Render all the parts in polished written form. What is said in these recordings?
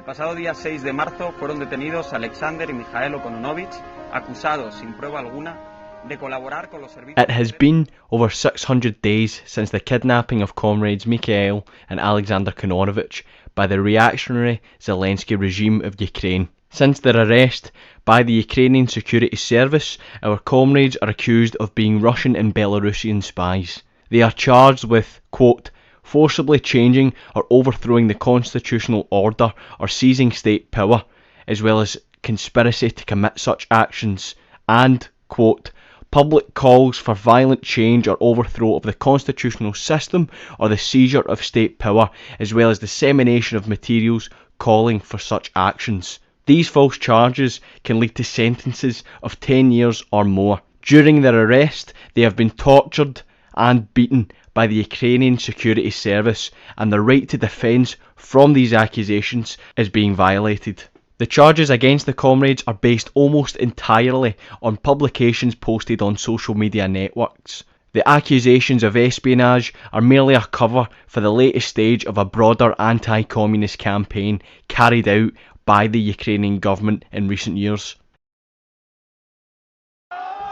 pasado día 6 de marzo fueron detenidos Alexander y Mikhailo Kononovich, acusados sin prueba alguna de colaborar con los servicios. It has been over 600 days since the kidnapping of comrades Mikhail and Alexander Kononovich by the reactionary Zelensky regime of Ukraine. Since their arrest by the Ukrainian Security Service, our comrades are accused of being Russian and Belarusian spies. They are charged with, quote, forcibly changing or overthrowing the constitutional order or seizing state power, as well as conspiracy to commit such actions, and, quote, public calls for violent change or overthrow of the constitutional system or the seizure of state power, as well as dissemination of materials calling for such actions. These false charges can lead to sentences of 10 years or more. During their arrest, they have been tortured and beaten by the Ukrainian Security Service, and the right to defence from these accusations is being violated. The charges against the comrades are based almost entirely on publications posted on social media networks. The accusations of espionage are merely a cover for the latest stage of a broader anti-communist campaign carried out by the Ukrainian government in recent years.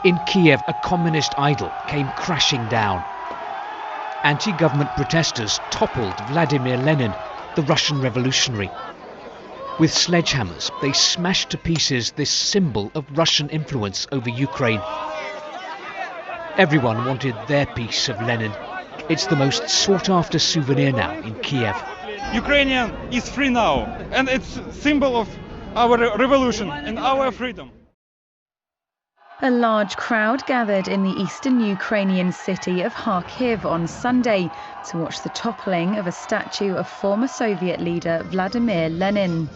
In Kiev, a communist idol came crashing down. Anti-government protesters toppled Vladimir Lenin, the Russian revolutionary. With sledgehammers, they smashed to pieces this symbol of Russian influence over Ukraine. Everyone wanted their piece of Lenin. It's the most sought-after souvenir now in Kiev. Ukrainian is free now, and it's a symbol of our revolution and our freedom. A large crowd gathered in the eastern Ukrainian city of Kharkiv on Sunday to watch the toppling of a statue of former Soviet leader Vladimir Lenin.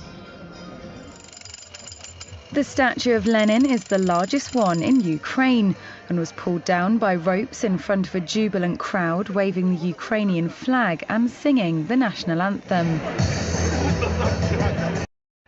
The statue of Lenin is the largest one in Ukraine and was pulled down by ropes in front of a jubilant crowd waving the Ukrainian flag and singing the national anthem.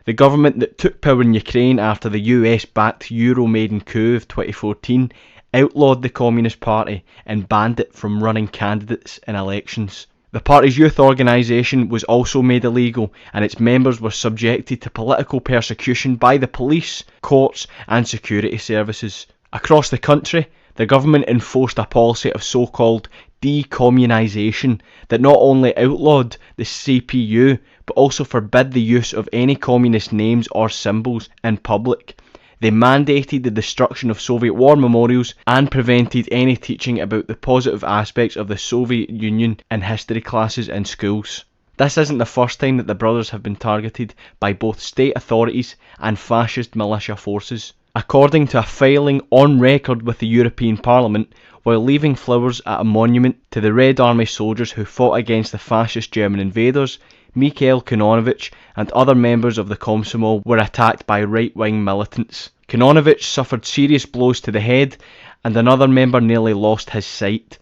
The government that took power in Ukraine after the US-backed Euro-Maidan coup of 2014 outlawed the Communist Party and banned it from running candidates in elections. The party's youth organisation was also made illegal, and its members were subjected to political persecution by the police, courts and security services. Across the country, the government enforced a policy of so-called decommunisation that not only outlawed the CPU, but also forbid the use of any communist names or symbols in public. They mandated the destruction of Soviet war memorials and prevented any teaching about the positive aspects of the Soviet Union in history classes in schools. This isn't the first time that the brothers have been targeted by both state authorities and fascist militia forces. According to a filing on record with the European Parliament, while leaving flowers at a monument to the Red Army soldiers who fought against the fascist German invaders, Mikhail Kononovich and other members of the Komsomol were attacked by right-wing militants. Kononovich suffered serious blows to the head, and another member nearly lost his sight.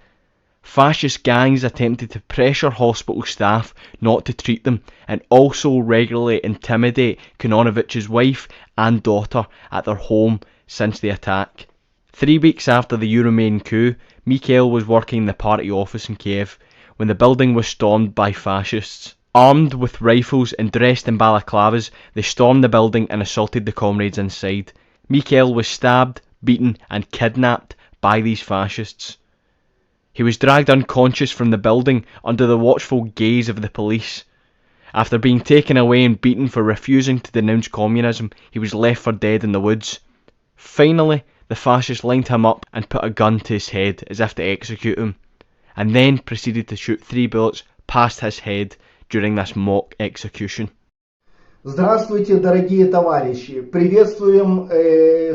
Fascist gangs attempted to pressure hospital staff not to treat them, and also regularly intimidate Kononovich's wife and daughter at their home since the attack. 3 weeks after the Euro-Maidan coup, Mikhail was working in the party office in Kiev when the building was stormed by fascists. Armed with rifles and dressed in balaclavas, they stormed the building and assaulted the comrades inside. Mikhail was stabbed, beaten and kidnapped by these fascists. He was dragged unconscious from the building under the watchful gaze of the police. After being taken away and beaten for refusing to denounce communism, he was left for dead in the woods. Finally, the fascists lined him up and put a gun to his head as if to execute him, and then proceeded to shoot 3 bullets past his head during this mock execution. Здравствуйте, дорогие товарищи! Приветствуем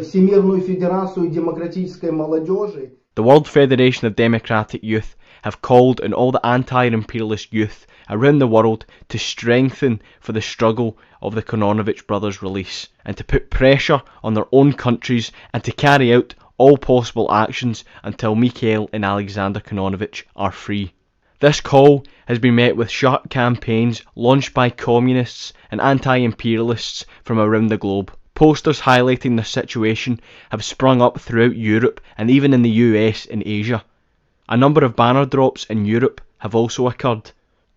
Всемирную Федерацию Демократической Молодежи. The World Federation of Democratic Youth have called on all the anti-imperialist youth around the world to strengthen for the struggle of the Kononovich brothers' release, and to put pressure on their own countries and to carry out all possible actions until Mikhail and Alexander Kononovich are free. This call has been met with sharp campaigns launched by communists and anti-imperialists from around the globe. Posters highlighting the situation have sprung up throughout Europe and even in the US and Asia. A number of banner drops in Europe have also occurred.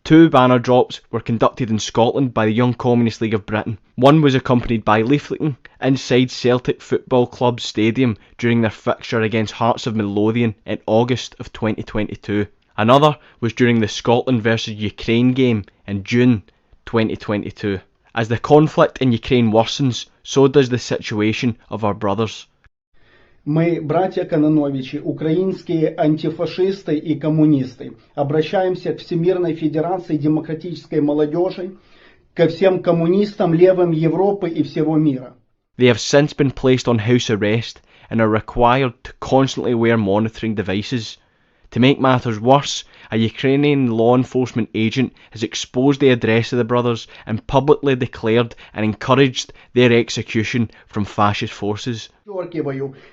2 banner drops were conducted in Scotland by the Young Communist League of Britain. One was accompanied by leafleting inside Celtic Football Club's stadium during their fixture against Hearts of Midlothian in August of 2022. Another was during the Scotland vs Ukraine game in June 2022. As the conflict in Ukraine worsens, so does the situation of our brothers. Мы, братья Кононовичи, украинские антифашисты и коммунисты, обращаемся к Всемирной Федерации Демократической Молодежи, ко всем коммунистам левым Европы и всего мира. They have since been placed on house arrest and are required to constantly wear monitoring devices. To make matters worse, a Ukrainian law enforcement agent has exposed the address of the brothers and publicly declared and encouraged their execution from fascist forces.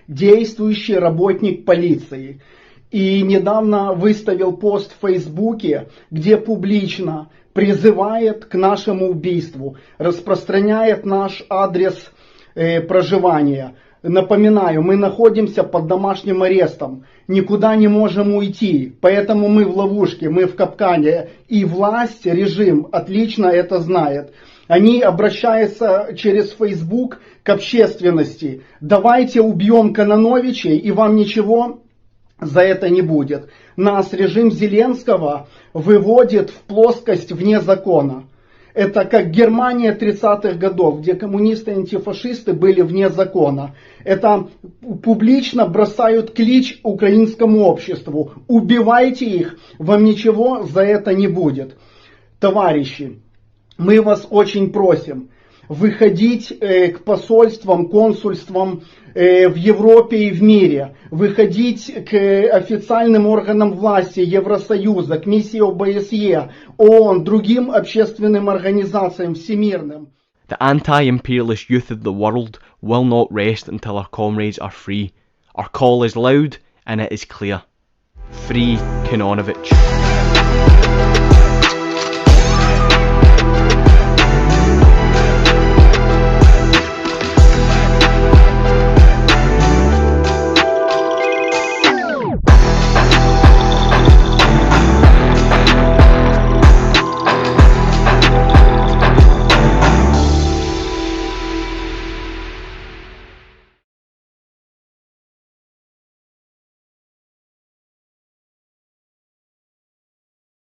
Действующий работник полиции. И недавно выставил пост в Фейсбуке, где публично призывает к нашему убийству, распространяет наш адрес проживания. Напоминаю, мы находимся под домашним арестом, никуда не можем уйти, поэтому мы в ловушке, мы в капкане. И власть, режим отлично это знает. Они обращаются через Facebook к общественности. Давайте убьем Кононовичей, и вам ничего за это не будет. Нас режим Зеленского выводит в плоскость вне закона. Это как Германия 30-х годов, где коммунисты и антифашисты были вне закона. Это публично бросают клич украинскому обществу. Убивайте их, вам ничего за это не будет. Товарищи, мы вас очень просим выходить к посольствам, консульствам в Европе и в мире, выходить к официальным органам власти Евросоюза, к миссии ОБСЕ, ООН, другим общественным организациям всемирным. The anti-imperialist youth of the world will not rest until our comrades are free. Our call is loud and it is clear. Free Kononovich.